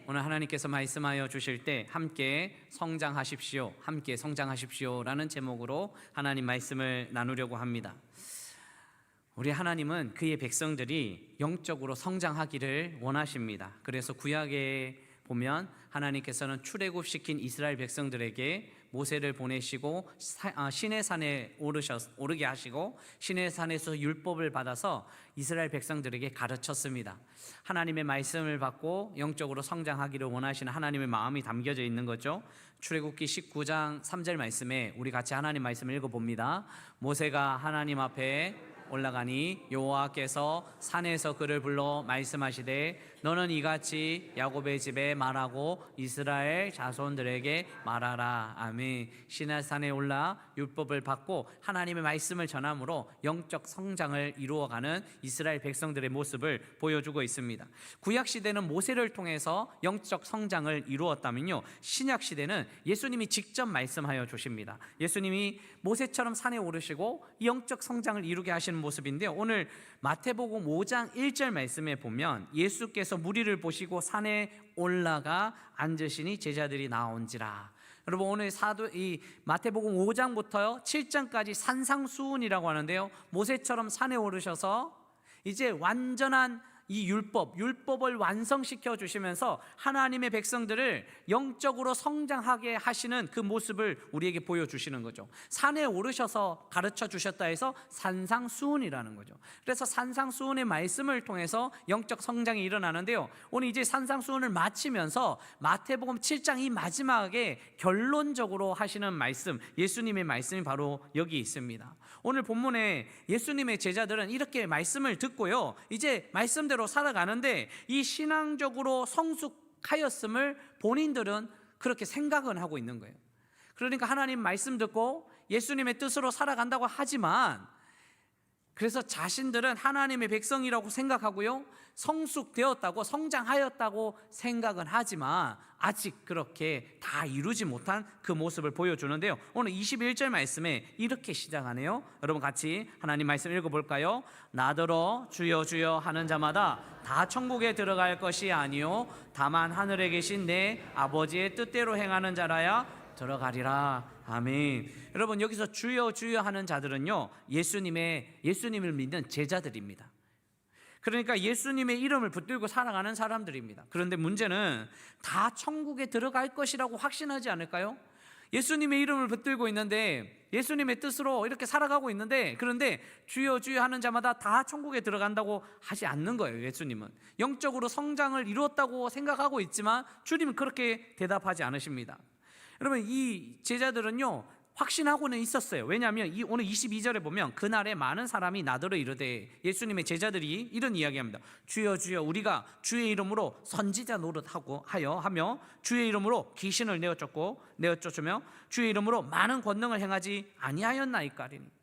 오늘 하나님께서 말씀하여 주실 때 함께 성장하십시오라는 제목으로 하나님 말씀을 나누려고 합니다. 우리 하나님은 그의 백성들이 영적으로 성장하기를 원하십니다. 그래서 구약에 보면 하나님께서는 출애굽시킨 이스라엘 백성들에게 모세를 보내시고 시내 산에 오르게 하시고 시내 산에서 율법을 받아서 이스라엘 백성들에게 가르쳤습니다. 하나님의 말씀을 받고 영적으로 성장하기를 원하시는 하나님의 마음이 담겨져 있는 거죠. 출애굽기 19장 3절 말씀에 우리 같이 하나님 말씀을 읽어봅니다. 모세가 하나님 앞에 올라가니 여호와께서 산에서 그를 불러 말씀하시되 너는 이같이 야곱의 집에 말하고 이스라엘 자손들에게 말하라. 아멘. 시내산에 올라 율법을 받고 하나님의 말씀을 전함으로 영적 성장을 이루어가는 이스라엘 백성들의 모습을 보여주고 있습니다. 구약시대는 모세를 통해서 영적 성장을 이루었다면요, 신약시대는 예수님이 직접 말씀하여 주십니다. 예수님이 모세처럼 산에 오르시고 영적 성장을 이루게 하시는 모습인데요, 오늘 마태복음 5장 1절 말씀에 보면 예수께서 무리를 보시고 산에 올라가 앉으시니 제자들이 나온지라. 여러분, 오늘 이 마태복음 5장부터 7장까지 산상수훈이라고 하는데요, 모세처럼 산에 오르셔서 이제 완전한 이 율법을 완성시켜 주시면서 하나님의 백성들을 영적으로 성장하게 하시는 그 모습을 우리에게 보여주시는 거죠. 산에 오르셔서 가르쳐 주셨다 해서 산상수훈이라는 거죠. 그래서 산상수훈의 말씀을 통해서 영적 성장이 일어나는데요, 오늘 이제 산상수훈을 마치면서 마태복음 7장 이 마지막에 결론적으로 하시는 말씀, 예수님의 말씀이 바로 여기 있습니다. 오늘 본문에 예수님의 제자들은 이렇게 말씀을 듣고요, 이제 말씀대로 살아가는데 이 신앙적으로 성숙하였음을 본인들은 그렇게 생각은 하고 있는 거예요. 그러니까 하나님 말씀 듣고 예수님의 뜻으로 살아간다고 하지만, 그래서 자신들은 하나님의 백성이라고 생각하고요, 성숙되었다고 성장하였다고 생각은 하지만 아직 그렇게 다 이루지 못한 그 모습을 보여주는데요, 오늘 21절 말씀에 이렇게 시작하네요. 여러분 같이 하나님 말씀 읽어볼까요? 나더러 주여 주여 하는 자마다 다 천국에 들어갈 것이 아니요 다만 하늘에 계신 내 아버지의 뜻대로 행하는 자라야 들어가리라. 아멘. 여러분, 여기서 주여 주여 하는 자들은요, 예수님을 믿는 제자들입니다. 그러니까 예수님의 이름을 붙들고 살아가는 사람들입니다. 그런데 문제는 다 천국에 들어갈 것이라고 확신하지 않을까요? 예수님의 이름을 붙들고 있는데, 예수님의 뜻으로 이렇게 살아가고 있는데, 그런데 주여 주여 하는 자마다 다 천국에 들어간다고 하지 않는 거예요. 예수님은 영적으로 성장을 이루었다고 생각하고 있지만 주님은 그렇게 대답하지 않으십니다. 여러분, 이 제자들은요 확신하고는 있었어요. 왜냐하면 오늘 22절에 보면 그날에 많은 사람이 나더러 이르되, 예수님의 제자들이 이런 이야기합니다. 주여 주여 우리가 주의 이름으로 선지자 노릇하고 하며 주의 이름으로 귀신을 내어쫓으며 주의 이름으로 많은 권능을 행하지 아니하였나이까리니.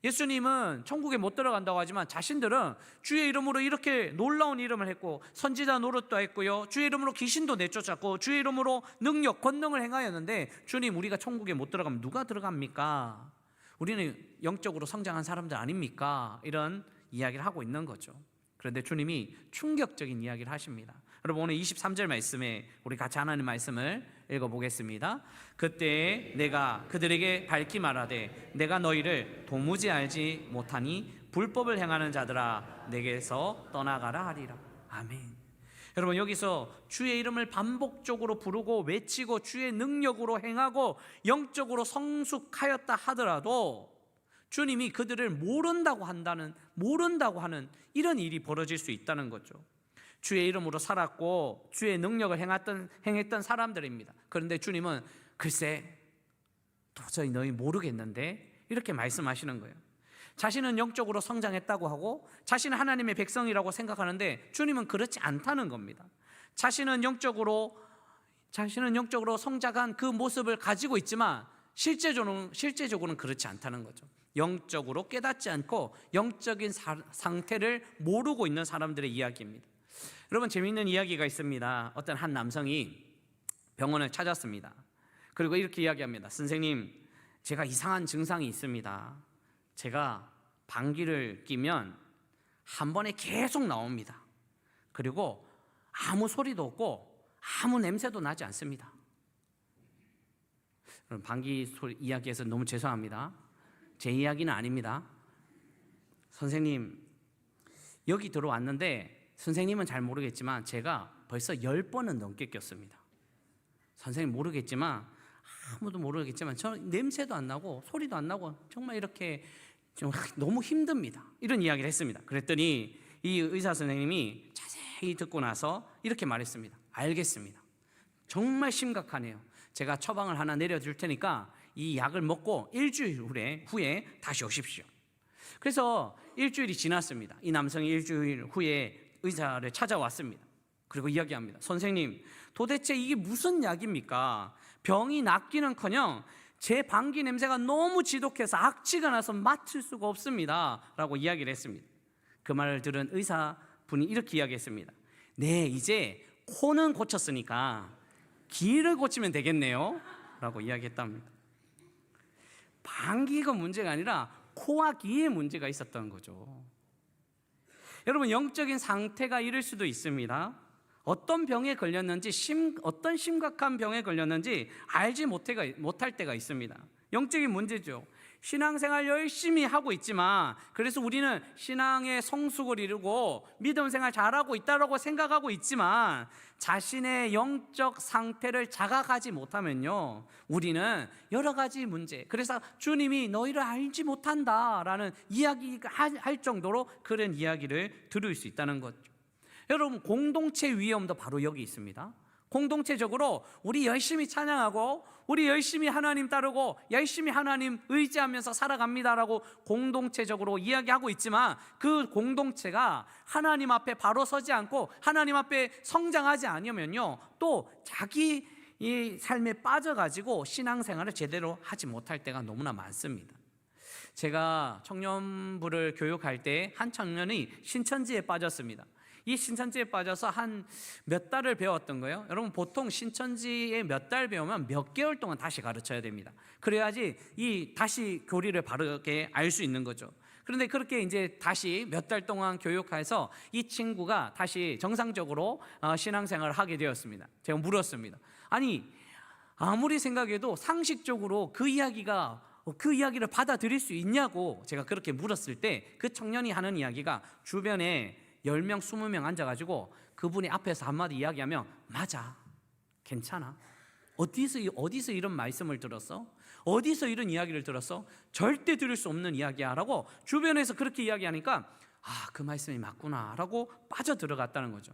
예수님은 천국에 못 들어간다고 하지만 자신들은 주의 이름으로 이렇게 놀라운 이름을 했고 선지자 노릇도 했고요, 주의 이름으로 귀신도 내쫓았고 주의 이름으로 능력, 권능을 행하였는데, 주님, 우리가 천국에 못 들어가면 누가 들어갑니까? 우리는 영적으로 성장한 사람들 아닙니까? 이런 이야기를 하고 있는 거죠. 그런데 주님이 충격적인 이야기를 하십니다. 여러분, 오늘 23절 말씀에 우리 같이 하나님 말씀을 읽어보겠습니다. 그때 내가 그들에게 밝히 말하되 내가 너희를 도무지 알지 못하니 불법을 행하는 자들아 내게서 떠나가라 하리라. 아멘. 여러분, 여기서 주의 이름을 반복적으로 부르고 외치고 주의 능력으로 행하고 영적으로 성숙하였다 하더라도 주님이 그들을 모른다고 하는 이런 일이 벌어질 수 있다는 거죠. 주의 이름으로 살았고 주의 능력을 행했던 사람들입니다. 그런데 주님은 글쎄 도저히 너희 모르겠는데 이렇게 말씀하시는 거예요. 자신은 영적으로 성장했다고 하고 자신은 하나님의 백성이라고 생각하는데 주님은 그렇지 않다는 겁니다. 자신은 영적으로 성장한 그 모습을 가지고 있지만 실제적으로는 그렇지 않다는 거죠. 영적으로 깨닫지 않고 영적인 상태를 모르고 있는 사람들의 이야기입니다. 여러분, 재미있는 이야기가 있습니다. 어떤 한 남성이 병원을 찾았습니다. 그리고 이렇게 이야기합니다. 선생님, 제가 이상한 증상이 있습니다. 제가 방귀를 뀌면 한 번에 계속 나옵니다. 그리고 아무 소리도 없고 아무 냄새도 나지 않습니다. 여러분, 방귀 소리 이야기해서 너무 죄송합니다. 제 이야기는 아닙니다. 선생님, 여기 들어왔는데 선생님은 잘 모르겠지만 제가 벌써 10번은 넘게 꼈습니다. 선생님 모르겠지만, 아무도 모르겠지만 저 냄새도 안 나고 소리도 안 나고 정말 이렇게 좀 너무 힘듭니다. 이런 이야기를 했습니다. 그랬더니 이 의사 선생님이 자세히 듣고 나서 이렇게 말했습니다. 알겠습니다. 정말 심각하네요. 제가 처방을 하나 내려줄 테니까 이 약을 먹고 일주일 후에 다시 오십시오. 그래서 일주일이 지났습니다. 이 남성이 일주일 후에 의사를 찾아왔습니다. 그리고 이야기합니다. 선생님, 도대체 이게 무슨 약입니까? 병이 낫기는커녕 제 방귀 냄새가 너무 지독해서 악취가 나서 맡을 수가 없습니다 라고 이야기를 했습니다. 그 말을 들은 의사분이 이렇게 이야기했습니다. 네, 이제 코는 고쳤으니까 귀를 고치면 되겠네요 라고 이야기했답니다. 방귀가 문제가 아니라 코와 귀에 문제가 있었던 거죠. 여러분, 영적인 상태가 이럴 수도 있습니다. 어떤 병에 걸렸는지, 어떤 심각한 병에 걸렸는지 알지 못할 때가 있습니다. 영적인 문제죠. 신앙생활 열심히 하고 있지만, 그래서 우리는 신앙의 성숙을 이루고 믿음 생활 잘하고 있다고 생각하고 있지만, 자신의 영적 상태를 자각하지 못하면요, 우리는 여러 가지 문제, 그래서 주님이 너희를 알지 못한다라는 이야기가 할 정도로 그런 이야기를 들을 수 있다는 거죠. 여러분, 공동체 위험도 바로 여기 있습니다. 공동체적으로 우리 열심히 찬양하고 우리 열심히 하나님 따르고 열심히 하나님 의지하면서 살아갑니다라고 공동체적으로 이야기하고 있지만, 그 공동체가 하나님 앞에 바로 서지 않고 하나님 앞에 성장하지 않으면요, 또 자기 이 삶에 빠져가지고 신앙생활을 제대로 하지 못할 때가 너무나 많습니다. 제가 청년부를 교육할 때 한 청년이 신천지에 빠졌습니다. 이 신천지에 빠져서 한 몇 달을 배웠던 거예요. 여러분, 보통 신천지에 몇 달 배우면 몇 개월 동안 다시 가르쳐야 됩니다. 그래야지 이 다시 교리를 바르게 알 수 있는 거죠. 그런데 그렇게 이제 다시 몇 달 동안 교육해서 이 친구가 다시 정상적으로 신앙생활을 하게 되었습니다. 제가 물었습니다. 아니, 아무리 생각해도 상식적으로 그 이야기를 받아들일 수 있냐고 제가 그렇게 물었을 때, 그 청년이 하는 이야기가, 주변에 10명, 20명 앉아가지고 그분이 앞에서 한마디 이야기하면, 맞아, 괜찮아, 어디서 이런 말씀을 들었어? 어디서 이런 이야기를 들었어? 절대 들을 수 없는 이야기야 라고 주변에서 그렇게 이야기하니까, 그 말씀이 맞구나 라고 빠져들어갔다는 거죠.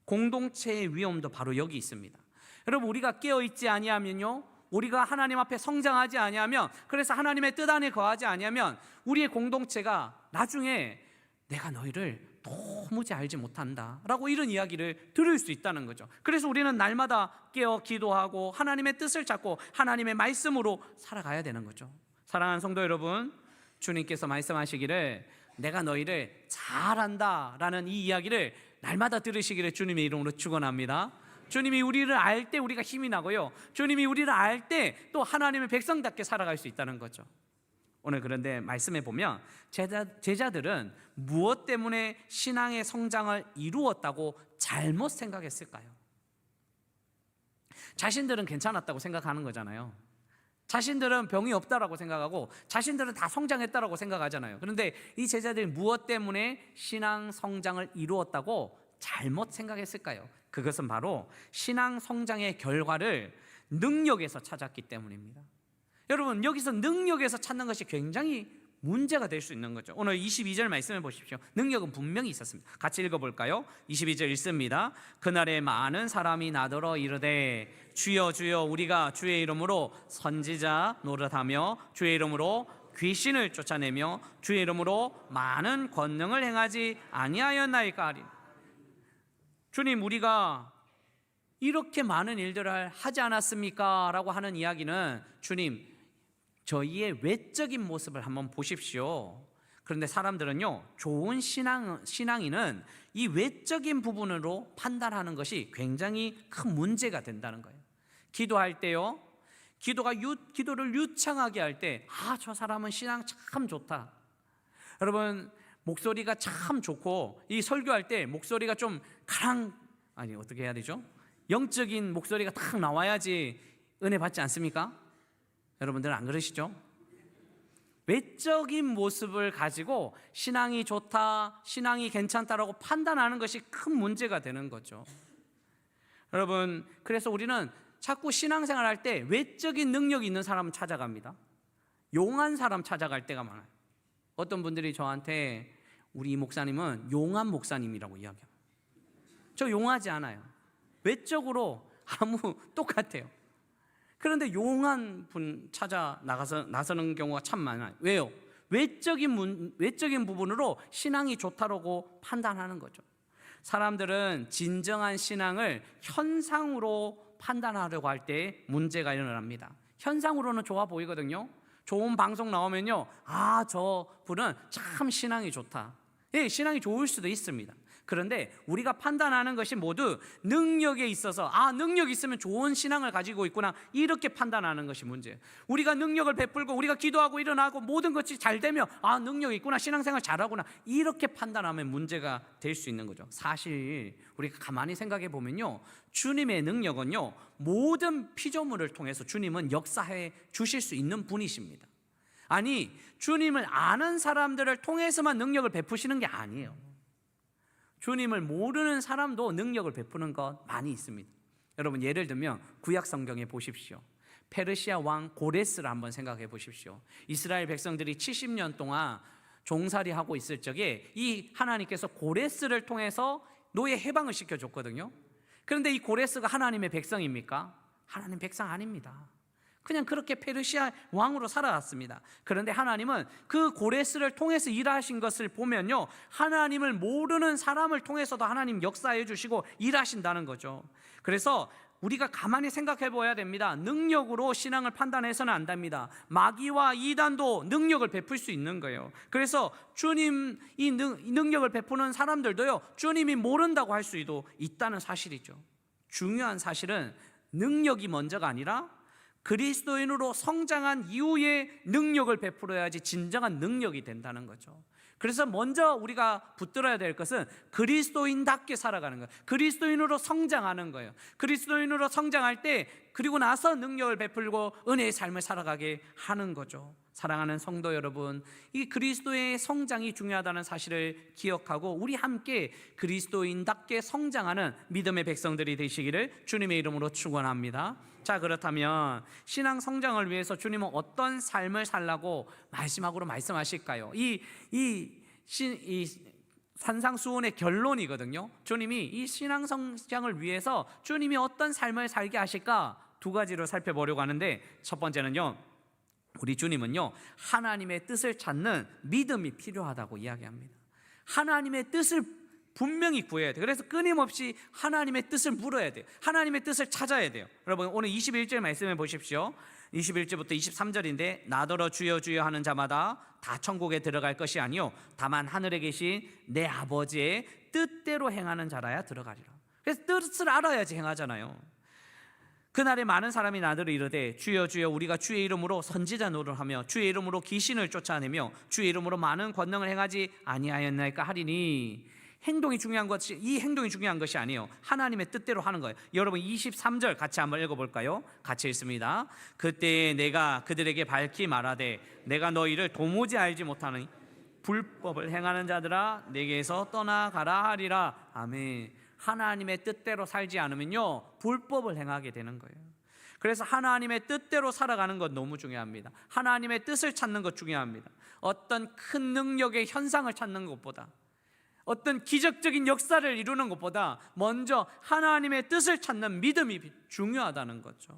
공동체의 위험도 바로 여기 있습니다. 여러분, 우리가 깨어있지 아니하면요, 우리가 하나님 앞에 성장하지 아니하면, 그래서 하나님의 뜻 안에 거하지 아니하면 우리의 공동체가 나중에 내가 너희를 도무지 알지 못한다 라고 이런 이야기를 들을 수 있다는 거죠. 그래서 우리는 날마다 깨어 기도하고 하나님의 뜻을 찾고 하나님의 말씀으로 살아가야 되는 거죠. 사랑하는 성도 여러분, 주님께서 말씀하시기를 내가 너희를 잘 안다 라는 이 이야기를 날마다 들으시기를 주님의 이름으로 축원합니다. 주님이 우리를 알 때 우리가 힘이 나고요, 주님이 우리를 알 때 또 하나님의 백성답게 살아갈 수 있다는 거죠. 오늘 그런데 말씀해 보면 제자들은 무엇 때문에 신앙의 성장을 이루었다고 잘못 생각했을까요? 자신들은 괜찮았다고 생각하는 거잖아요. 자신들은 병이 없다라고 생각하고 자신들은 다 성장했다라고 생각하잖아요. 그런데 이 제자들이 무엇 때문에 신앙 성장을 이루었다고 잘못 생각했을까요? 그것은 바로 신앙 성장의 결과를 능력에서 찾았기 때문입니다. 여러분, 여기서 능력에서 찾는 것이 굉장히 문제가 될 수 있는 거죠. 오늘 22절 말씀을 보십시오. 능력은 분명히 있었습니다. 같이 읽어볼까요? 22절 읽습니다. 그날에 많은 사람이 나더러 이르되 주여 주여 우리가 주의 이름으로 선지자 노릇하며 주의 이름으로 귀신을 쫓아내며 주의 이름으로 많은 권능을 행하지 아니하였나이까 하리. 주님, 우리가 이렇게 많은 일들을 하지 않았습니까? 라고 하는 이야기는, 주님, 저희의 외적인 모습을 한번 보십시오. 그런데 사람들은요, 좋은 신앙인은 이 외적인 부분으로 판단하는 것이 굉장히 큰 문제가 된다는 거예요. 기도할 때요, 기도를 유창하게 할 때, 저 사람은 신앙 참 좋다. 여러분, 목소리가 참 좋고 이 설교할 때 목소리가 좀 어떻게 해야 되죠? 영적인 목소리가 딱 나와야지 은혜 받지 않습니까? 여러분들은 안 그러시죠? 외적인 모습을 가지고 신앙이 좋다, 신앙이 괜찮다라고 판단하는 것이 큰 문제가 되는 거죠. 여러분, 그래서 우리는 자꾸 신앙생활 할 때 외적인 능력이 있는 사람을 찾아갑니다. 용한 사람 찾아갈 때가 많아요. 어떤 분들이 저한테 우리 이 목사님은 용한 목사님이라고 이야기해요. 저 용하지 않아요. 외적으로 똑같아요. 그런데 용한 분 찾아 나서는 경우가 참 많아요. 왜요? 외적인 부분으로 신앙이 좋다라고 판단하는 거죠. 사람들은 진정한 신앙을 현상으로 판단하려고 할 때 문제가 일어납니다. 현상으로는 좋아 보이거든요. 좋은 방송 나오면요, 저 분은 참 신앙이 좋다. 예, 신앙이 좋을 수도 있습니다. 그런데 우리가 판단하는 것이 모두 능력에 있어서 능력이 있으면 좋은 신앙을 가지고 있구나, 이렇게 판단하는 것이 문제예요. 우리가 능력을 베풀고 우리가 기도하고 일어나고 모든 것이 잘 되면 능력이 있구나, 신앙생활 잘하구나, 이렇게 판단하면 문제가 될 수 있는 거죠. 사실 우리가 가만히 생각해 보면요, 주님의 능력은요, 모든 피조물을 통해서 주님은 역사해 주실 수 있는 분이십니다. 아니, 주님을 아는 사람들을 통해서만 능력을 베푸시는 게 아니에요. 주님을 모르는 사람도 능력을 베푸는 것 많이 있습니다. 여러분, 예를 들면 구약 성경에 보십시오. 페르시아 왕 고레스를 한번 생각해 보십시오. 이스라엘 백성들이 70년 동안 종살이하고 있을 적에 이 하나님께서 고레스를 통해서 노예 해방을 시켜줬거든요. 그런데 이 고레스가 하나님의 백성입니까? 하나님 백성 아닙니다. 그냥 그렇게 페르시아 왕으로 살아갔습니다. 그런데 하나님은 그 고레스를 통해서 일하신 것을 보면요, 하나님을 모르는 사람을 통해서도 하나님 역사해 주시고 일하신다는 거죠. 그래서 우리가 가만히 생각해 보아야 됩니다. 능력으로 신앙을 판단해서는 안 됩니다. 마귀와 이단도 능력을 베풀 수 있는 거예요. 그래서 주님 이 능력을 베푸는 사람들도요, 주님이 모른다고 할 수도 있다는 사실이죠. 중요한 사실은 능력이 먼저가 아니라 그리스도인으로 성장한 이후에 능력을 베풀어야지 진정한 능력이 된다는 거죠. 그래서 먼저 우리가 붙들어야 될 것은 그리스도인답게 살아가는 거예요. 그리스도인으로 성장하는 거예요. 그리스도인으로 성장할 때 그리고 나서 능력을 베풀고 은혜의 삶을 살아가게 하는 거죠. 사랑하는 성도 여러분, 이 그리스도의 성장이 중요하다는 사실을 기억하고 우리 함께 그리스도인답게 성장하는 믿음의 백성들이 되시기를 주님의 이름으로 축원합니다. 자, 그렇다면 신앙 성장을 위해서 주님은 어떤 삶을 살라고 마지막으로 말씀하실까요? 이 산상수훈의 결론이거든요. 주님이 이 신앙 성장을 위해서 주님이 어떤 삶을 살게 하실까, 두 가지로 살펴보려고 하는데, 첫 번째는요, 우리 주님은요, 하나님의 뜻을 찾는 믿음이 필요하다고 이야기합니다. 하나님의 뜻을 분명히 구해야 돼요. 그래서 끊임없이 하나님의 뜻을 물어야 돼요. 하나님의 뜻을 찾아야 돼요. 여러분, 오늘 21절 말씀해 보십시오. 21절부터 23절인데, 나더러 주여 주여 하는 자마다 다 천국에 들어갈 것이 아니요 다만 하늘에 계신 내 아버지의 뜻대로 행하는 자라야 들어가리라. 그래서 뜻을 알아야지 행하잖아요. 그날에 많은 사람이 나더러 이르되 주여 주여 우리가 주의 이름으로 선지자 노릇하며 주의 이름으로 귀신을 쫓아내며 주의 이름으로 많은 권능을 행하지 아니하였나이까 하리니, 행동이 중요한 것이 아니에요. 하나님의 뜻대로 하는 거예요. 여러분, 23절 같이 한번 읽어볼까요? 같이 읽습니다. 그때 내가 그들에게 밝히 말하되 내가 너희를 도무지 알지 못하는 불법을 행하는 자들아 내게서 떠나가라 하리라. 아멘. 하나님의 뜻대로 살지 않으면요, 불법을 행하게 되는 거예요. 그래서 하나님의 뜻대로 살아가는 것 너무 중요합니다. 하나님의 뜻을 찾는 것 중요합니다. 어떤 큰 능력의 현상을 찾는 것보다, 어떤 기적적인 역사를 이루는 것보다 먼저 하나님의 뜻을 찾는 믿음이 중요하다는 거죠.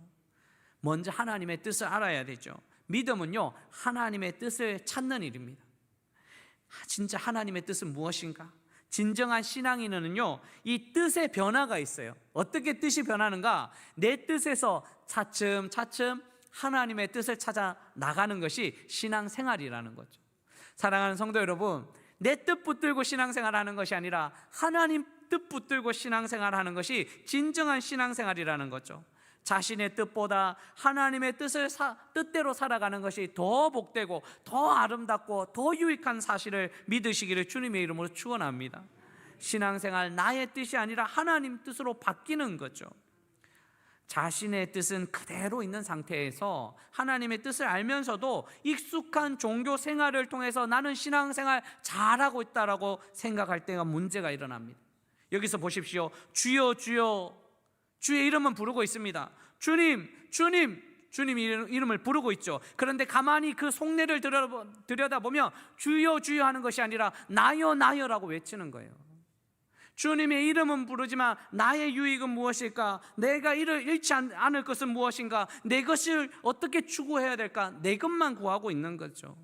먼저 하나님의 뜻을 알아야 되죠. 믿음은요, 하나님의 뜻을 찾는 일입니다. 진짜 하나님의 뜻은 무엇인가? 진정한 신앙인은요, 이 뜻의 변화가 있어요. 어떻게 뜻이 변하는가? 내 뜻에서 차츰차츰 하나님의 뜻을 찾아 나가는 것이 신앙생활이라는 거죠. 사랑하는 성도 여러분, 내 뜻 붙들고 신앙생활하는 것이 아니라 하나님 뜻 붙들고 신앙생활하는 것이 진정한 신앙생활이라는 거죠. 자신의 뜻보다 하나님의 뜻대로 살아가는 것이 더 복되고 더 아름답고 더 유익한 사실을 믿으시기를 주님의 이름으로 축원합니다. 신앙생활 나의 뜻이 아니라 하나님 뜻으로 바뀌는 거죠. 자신의 뜻은 그대로 있는 상태에서 하나님의 뜻을 알면서도 익숙한 종교 생활을 통해서 나는 신앙생활 잘하고 있다라고 생각할 때가 문제가 일어납니다. 여기서 보십시오. 주여 주여, 주의 이름은 부르고 있습니다. 주님 주님, 주님 이름을 부르고 있죠. 그런데 가만히 그 속내를 들여다보면 주여 주여 하는 것이 아니라 나여 나여라고 외치는 거예요. 주님의 이름은 부르지만 나의 유익은 무엇일까? 내가 이를 잃지 않을 것은 무엇인가? 내 것을 어떻게 추구해야 될까? 내 것만 구하고 있는 거죠.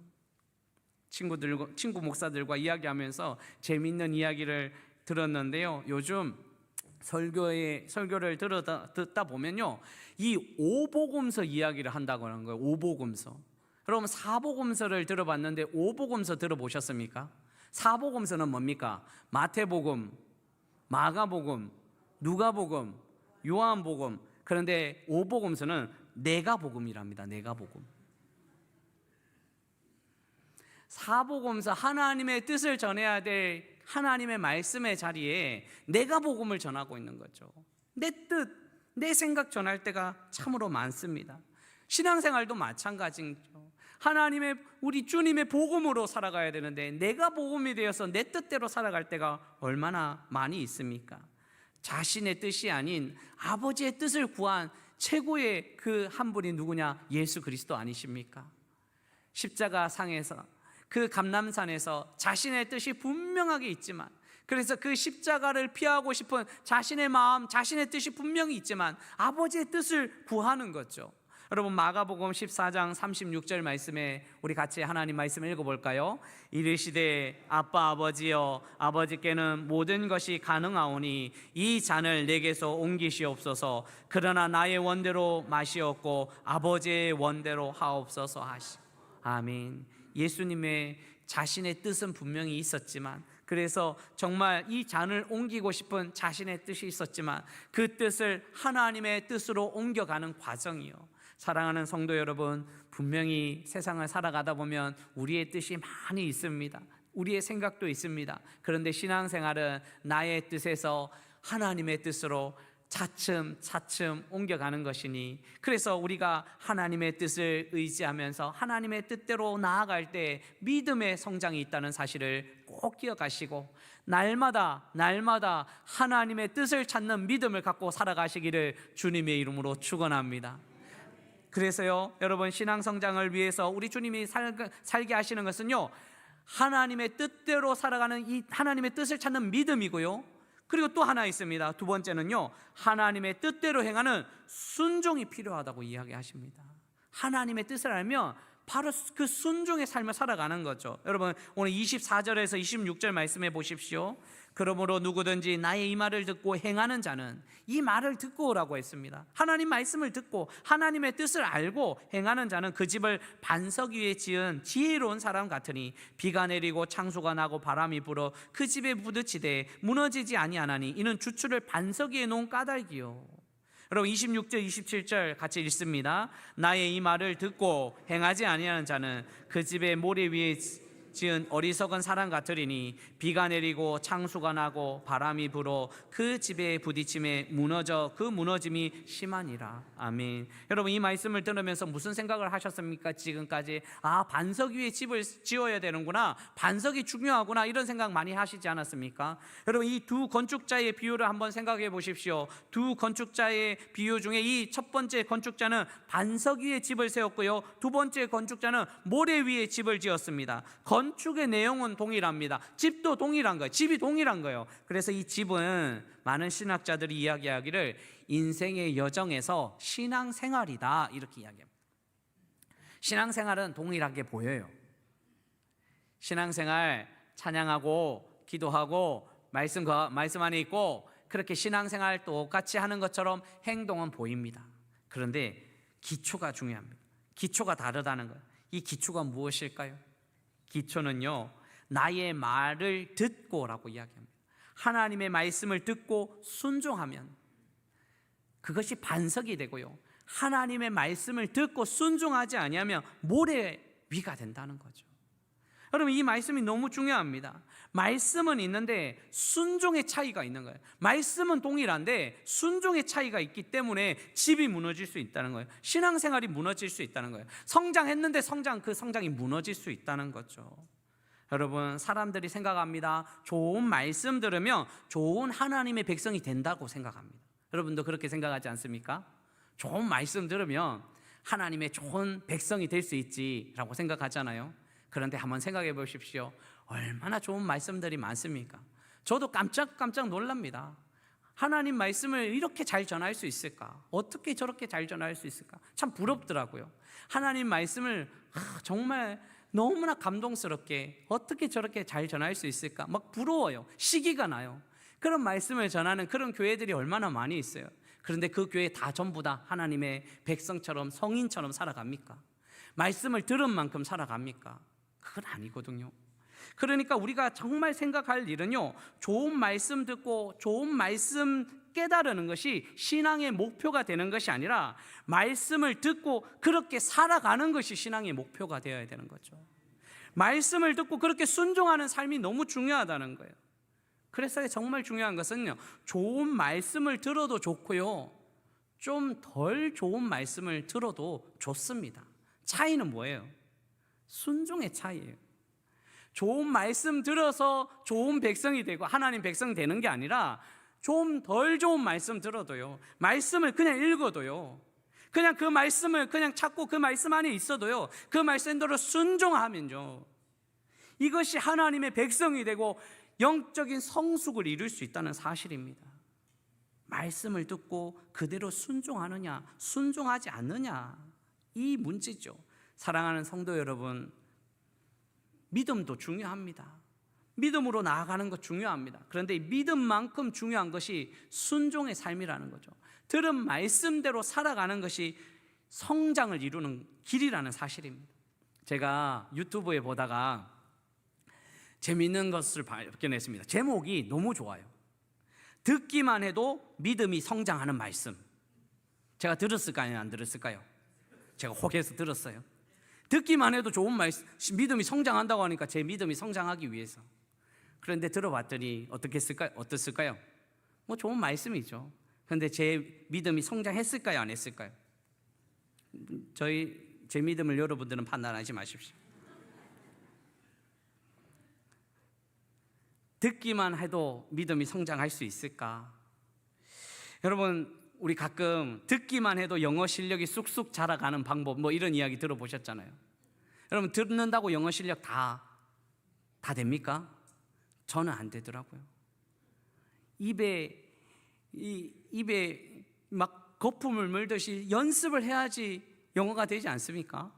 친구 목사들과 이야기하면서 재미있는 이야기를 들었는데요. 요즘 설교를 듣다 보면요, 이 오복음서 이야기를 한다고 하는 거예요. 오복음서. 여러분, 사복음서를 들어봤는데 오복음서 들어보셨습니까? 사복음서는 뭡니까? 마태복음, 마가복음, 누가복음, 요한복음. 그런데 오복음서는 내가복음이랍니다. 내가복음. 사복음서, 하나님의 뜻을 전해야 될 하나님의 말씀의 자리에 내가복음을 전하고 있는 거죠. 내 뜻, 내 생각 전할 때가 참으로 많습니다. 신앙생활도 마찬가지죠. 우리 주님의 복음으로 살아가야 되는데 내가 복음이 되어서 내 뜻대로 살아갈 때가 얼마나 많이 있습니까? 자신의 뜻이 아닌 아버지의 뜻을 구한 최고의 그 한 분이 누구냐? 예수 그리스도 아니십니까? 십자가 상에서, 그 감람산에서 자신의 뜻이 분명하게 있지만, 그래서 그 십자가를 피하고 싶은 자신의 마음, 자신의 뜻이 분명히 있지만 아버지의 뜻을 구하는 거죠. 여러분, 마가복음 14장 36절 말씀에 우리 같이 하나님 말씀을 읽어볼까요? 이르시되 아빠 아버지여, 아버지께는 모든 것이 가능하오니 이 잔을 내게서 옮기시옵소서. 그러나 나의 원대로 마시옵고 아버지의 원대로 하옵소서 하시. 아멘. 예수님의 자신의 뜻은 분명히 있었지만, 그래서 정말 이 잔을 옮기고 싶은 자신의 뜻이 있었지만 그 뜻을 하나님의 뜻으로 옮겨가는 과정이요. 사랑하는 성도 여러분, 분명히 세상을 살아가다 보면 우리의 뜻이 많이 있습니다. 우리의 생각도 있습니다. 그런데 신앙생활은 나의 뜻에서 하나님의 뜻으로 차츰 옮겨가는 것이니, 그래서 우리가 하나님의 뜻을 의지하면서 하나님의 뜻대로 나아갈 때 믿음의 성장이 있다는 사실을 꼭 기억하시고, 날마다 하나님의 뜻을 찾는 믿음을 갖고 살아가시기를 주님의 이름으로 축원합니다. 그래서요, 여러분, 신앙 성장을 위해서 우리 주님이 살게 하시는 것은요, 하나님의 뜻대로 살아가는 이 하나님의 뜻을 찾는 믿음이고요, 그리고 또 하나 있습니다. 두 번째는요, 하나님의 뜻대로 행하는 순종이 필요하다고 이야기하십니다. 하나님의 뜻을 알면 바로 그 순종의 삶을 살아가는 거죠. 여러분, 오늘 24절에서 26절 말씀해 보십시오. 그러므로 누구든지 나의 이 말을 듣고 행하는 자는, 이 말을 듣고 오라고 했습니다. 하나님 말씀을 듣고 하나님의 뜻을 알고 행하는 자는 그 집을 반석 위에 지은 지혜로운 사람 같으니 비가 내리고 창수가 나고 바람이 불어 그 집에 부딪히되 무너지지 아니하나니 이는 주추를 반석 위에 놓은 까닭이요. 여러분, 26절 27절 같이 읽습니다. 나의 이 말을 듣고 행하지 아니하는 자는 그 집의 모래 위에 지은 어리석은 사람 같으리니 비가 내리고 창수가 나고 바람이 불어 그 집에 부딪힘에 무너져 그 무너짐이 심하니라. 아멘. 여러분, 이 말씀을 들으면서 무슨 생각을 하셨습니까? 지금까지 반석 위에 집을 지어야 되는구나, 반석이 중요하구나, 이런 생각 많이 하시지 않았습니까? 여러분, 이 두 건축자의 비유를 한번 생각해 보십시오. 두 건축자의 비유 중에 이 첫 번째 건축자는 반석 위에 집을 세웠고요, 두 번째 건축자는 모래 위에 집을 지었습니다. 건축의 내용은 동일합니다. 집도 동일한 거예요. 집이 동일한 거예요. 그래서 이 집은 많은 신학자들이 이야기하기를 인생의 여정에서 신앙생활이다, 이렇게 이야기합니다. 신앙생활은 동일하게 보여요. 신앙생활 찬양하고 기도하고 말씀 안에 있고 그렇게 신앙생활 똑같이 하는 것처럼 행동은 보입니다. 그런데 기초가 중요합니다. 기초가 다르다는 거예요. 이 기초가 무엇일까요? 기초는요, 나의 말을 듣고라고 이야기합니다. 하나님의 말씀을 듣고 순종하면 그것이 반석이 되고요, 하나님의 말씀을 듣고 순종하지 아니하면 모래 위가 된다는 거죠. 여러분, 이 말씀이 너무 중요합니다. 말씀은 있는데 순종의 차이가 있는 거예요. 말씀은 동일한데 순종의 차이가 있기 때문에 집이 무너질 수 있다는 거예요. 신앙생활이 무너질 수 있다는 거예요. 성장했는데 그 성장이 무너질 수 있다는 거죠. 여러분, 사람들이 생각합니다. 좋은 말씀 들으면 좋은 하나님의 백성이 된다고 생각합니다. 여러분도 그렇게 생각하지 않습니까? 좋은 말씀 들으면 하나님의 좋은 백성이 될 수 있지라고 생각하잖아요. 그런데 한번 생각해 보십시오. 얼마나 좋은 말씀들이 많습니까? 저도 깜짝 놀랍니다. 하나님 말씀을 이렇게 잘 전할 수 있을까? 어떻게 저렇게 잘 전할 수 있을까? 참 부럽더라고요. 하나님 말씀을 정말 너무나 감동스럽게 어떻게 저렇게 잘 전할 수 있을까? 막 부러워요. 시기가 나요. 그런 말씀을 전하는 그런 교회들이 얼마나 많이 있어요. 그런데 그 교회 다 전부 다 하나님의 백성처럼, 성인처럼 살아갑니까? 말씀을 들은 만큼 살아갑니까? 그건 아니거든요. 그러니까 우리가 정말 생각할 일은요, 좋은 말씀 듣고 좋은 말씀 깨달으는 것이 신앙의 목표가 되는 것이 아니라 말씀을 듣고 그렇게 살아가는 것이 신앙의 목표가 되어야 되는 거죠. 말씀을 듣고 그렇게 순종하는 삶이 너무 중요하다는 거예요. 그래서 정말 중요한 것은요, 좋은 말씀을 들어도 좋고요, 좀 덜 좋은 말씀을 들어도 좋습니다. 차이는 뭐예요? 순종의 차이예요. 좋은 말씀 들어서 좋은 백성이 되고 하나님 백성 되는 게 아니라 좀 덜 좋은 말씀 들어도요, 말씀을 그냥 읽어도요, 그냥 그 말씀을 그냥 찾고 그 말씀 안에 있어도요, 그 말씀대로 순종하면요, 이것이 하나님의 백성이 되고 영적인 성숙을 이룰 수 있다는 사실입니다. 말씀을 듣고 그대로 순종하느냐, 순종하지 않느냐, 이 문제죠. 사랑하는 성도 여러분, 믿음도 중요합니다. 믿음으로 나아가는 것 중요합니다. 그런데 이 믿음만큼 중요한 것이 순종의 삶이라는 거죠. 들은 말씀대로 살아가는 것이 성장을 이루는 길이라는 사실입니다. 제가 유튜브에 보다가 재미있는 것을 발견했습니다. 제목이 너무 좋아요. 듣기만 해도 믿음이 성장하는 말씀. 제가 들었을까요? 안 들었을까요? 제가 혹해서 들었어요. 듣기만 해도 좋은 말씀, 믿음이 성장한다고 하니까 제 믿음이 성장하기 위해서. 그런데 들어봤더니 어떻을까요? 뭐 좋은 말씀이죠. 그런데 제 믿음이 성장했을까요? 안 했을까요? 제 믿음을 여러분들은 판단하지 마십시오. 듣기만 해도 믿음이 성장할 수 있을까? 여러분, 우리 가끔 듣기만 해도 영어 실력이 쑥쑥 자라가는 방법, 뭐 이런 이야기 들어보셨잖아요. 여러분, 듣는다고 영어 실력 다 됩니까? 저는 안 되더라고요. 입에 막 거품을 물듯이 연습을 해야지 영어가 되지 않습니까?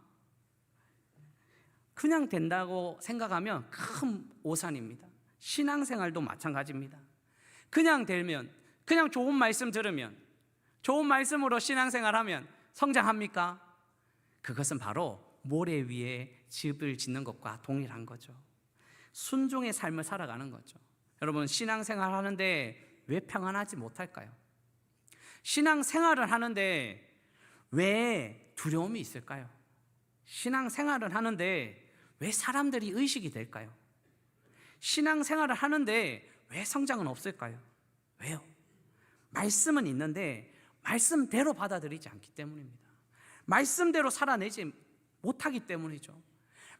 그냥 된다고 생각하면 큰 오산입니다. 신앙생활도 마찬가지입니다. 그냥 되면, 그냥 좋은 말씀 들으면, 좋은 말씀으로 신앙생활하면 성장합니까? 그것은 바로 모래 위에 집을 짓는 것과 동일한 거죠. 순종의 삶을 살아가는 거죠. 여러분, 신앙생활 하는데 왜 평안하지 못할까요? 신앙생활을 하는데 왜 두려움이 있을까요? 신앙생활을 하는데 왜 사람들이 의식이 될까요? 신앙생활을 하는데 왜 성장은 없을까요? 왜요? 말씀은 있는데 말씀대로 받아들이지 않기 때문입니다. 말씀대로 살아내지 못하기 때문이죠.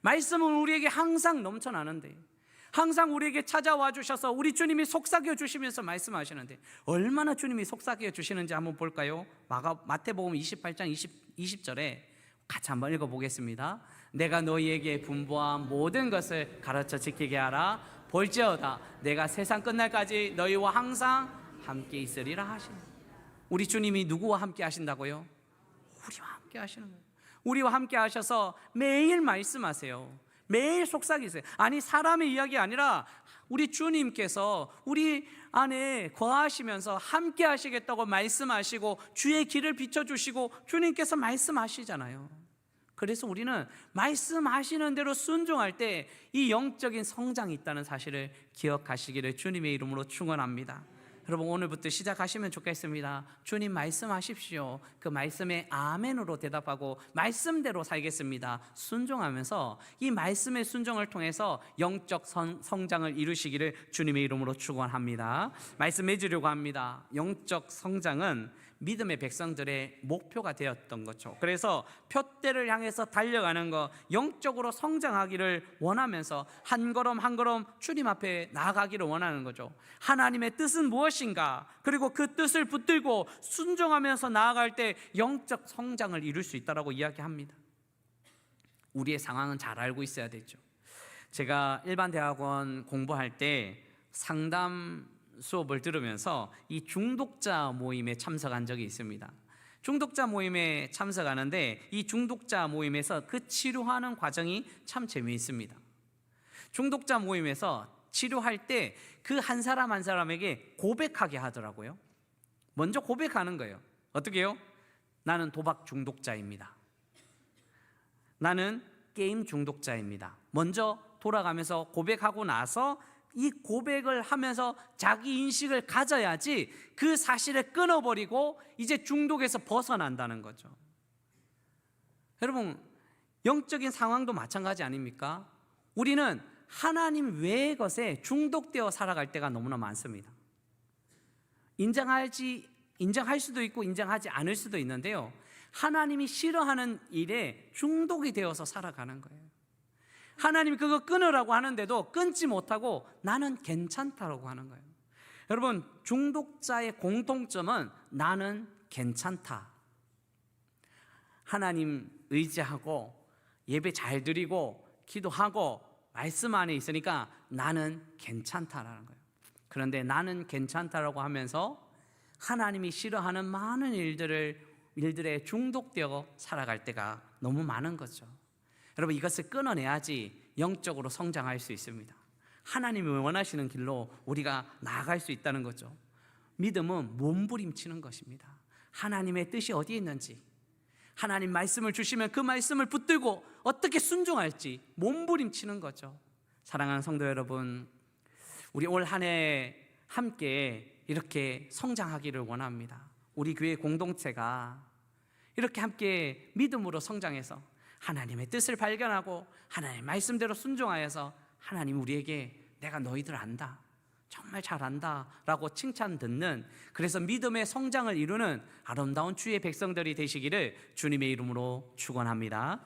말씀은 우리에게 항상 넘쳐나는데, 항상 우리에게 찾아와 주셔서 우리 주님이 속삭여 주시면서 말씀하시는데, 얼마나 주님이 속삭여 주시는지 한번 볼까요? 마태복음 28장 20절에 같이 한번 읽어보겠습니다. 내가 너희에게 분부한 모든 것을 가르쳐 지키게 하라. 볼지어다 내가 세상 끝날까지 너희와 항상 함께 있으리라 하시네. 우리 주님이 누구와 함께 하신다고요? 우리와 함께 하시는 거예요. 우리와 함께 하셔서 매일 말씀하세요. 매일 속삭이세요. 아니, 사람의 이야기 아니라 우리 주님께서 우리 안에 거하시면서 함께 하시겠다고 말씀하시고 주의 길을 비춰주시고 주님께서 말씀하시잖아요. 그래서 우리는 말씀하시는 대로 순종할 때 이 영적인 성장이 있다는 사실을 기억하시기를 주님의 이름으로 축원합니다. 여러분 오늘부터 시작하시면 좋겠습니다. 주님 말씀하십시오. 그 말씀에 아멘으로 대답하고 말씀대로 살겠습니다. 순종하면서 이 말씀의 순종을 통해서 영적 성장을 이루시기를 주님의 이름으로 축원합니다. 말씀 맺으려고 합니다. 영적 성장은 믿음의 백성들의 목표가 되었던 거죠. 그래서 표대를 향해서 달려가는 거, 영적으로 성장하기를 원하면서 한 걸음 한 걸음 주님 앞에 나아가기를 원하는 거죠. 하나님의 뜻은 무엇인가? 그리고 그 뜻을 붙들고 순종하면서 나아갈 때 영적 성장을 이룰 수 있다라고 이야기합니다. 우리의 상황은 잘 알고 있어야 되죠. 제가 일반 대학원 공부할 때 상담 수업을 들으면서 이 중독자 모임에 참석한 적이 있습니다. 중독자 모임에 참석하는데 이 중독자 모임에서 그 치료하는 과정이 참 재미있습니다. 중독자 모임에서 치료할 때 그 한 사람 한 사람에게 고백하게 하더라고요. 먼저 고백하는 거예요. 어떻게 해요? 나는 도박 중독자입니다. 나는 게임 중독자입니다. 먼저 돌아가면서 고백하고 나서 이 고백을 하면서 자기 인식을 가져야지 그 사실을 끊어버리고 이제 중독에서 벗어난다는 거죠. 여러분, 영적인 상황도 마찬가지 아닙니까? 우리는 하나님 외의 것에 중독되어 살아갈 때가 너무나 많습니다. 인정할 수도 있고 인정하지 않을 수도 있는데요, 하나님이 싫어하는 일에 중독이 되어서 살아가는 거예요. 하나님이 그거 끊으라고 하는데도 끊지 못하고 나는 괜찮다라고 하는 거예요. 여러분, 중독자의 공통점은 나는 괜찮다. 하나님 의지하고 예배 잘 드리고 기도하고 말씀 안에 있으니까 나는 괜찮다라는 거예요. 그런데 나는 괜찮다라고 하면서 하나님이 싫어하는 많은 일들에 중독되어 살아갈 때가 너무 많은 거죠. 여러분, 이것을 끊어내야지 영적으로 성장할 수 있습니다. 하나님이 원하시는 길로 우리가 나아갈 수 있다는 거죠. 믿음은 몸부림치는 것입니다. 하나님의 뜻이 어디에 있는지, 하나님 말씀을 주시면 그 말씀을 붙들고 어떻게 순종할지 몸부림치는 거죠. 사랑하는 성도 여러분, 우리 올 한 해 함께 이렇게 성장하기를 원합니다. 우리 교회 공동체가 이렇게 함께 믿음으로 성장해서 하나님의 뜻을 발견하고 하나님의 말씀대로 순종하여서 하나님 우리에게 내가 너희들 안다, 정말 잘 안다 라고 칭찬 듣는, 그래서 믿음의 성장을 이루는 아름다운 주의 백성들이 되시기를 주님의 이름으로 축원합니다.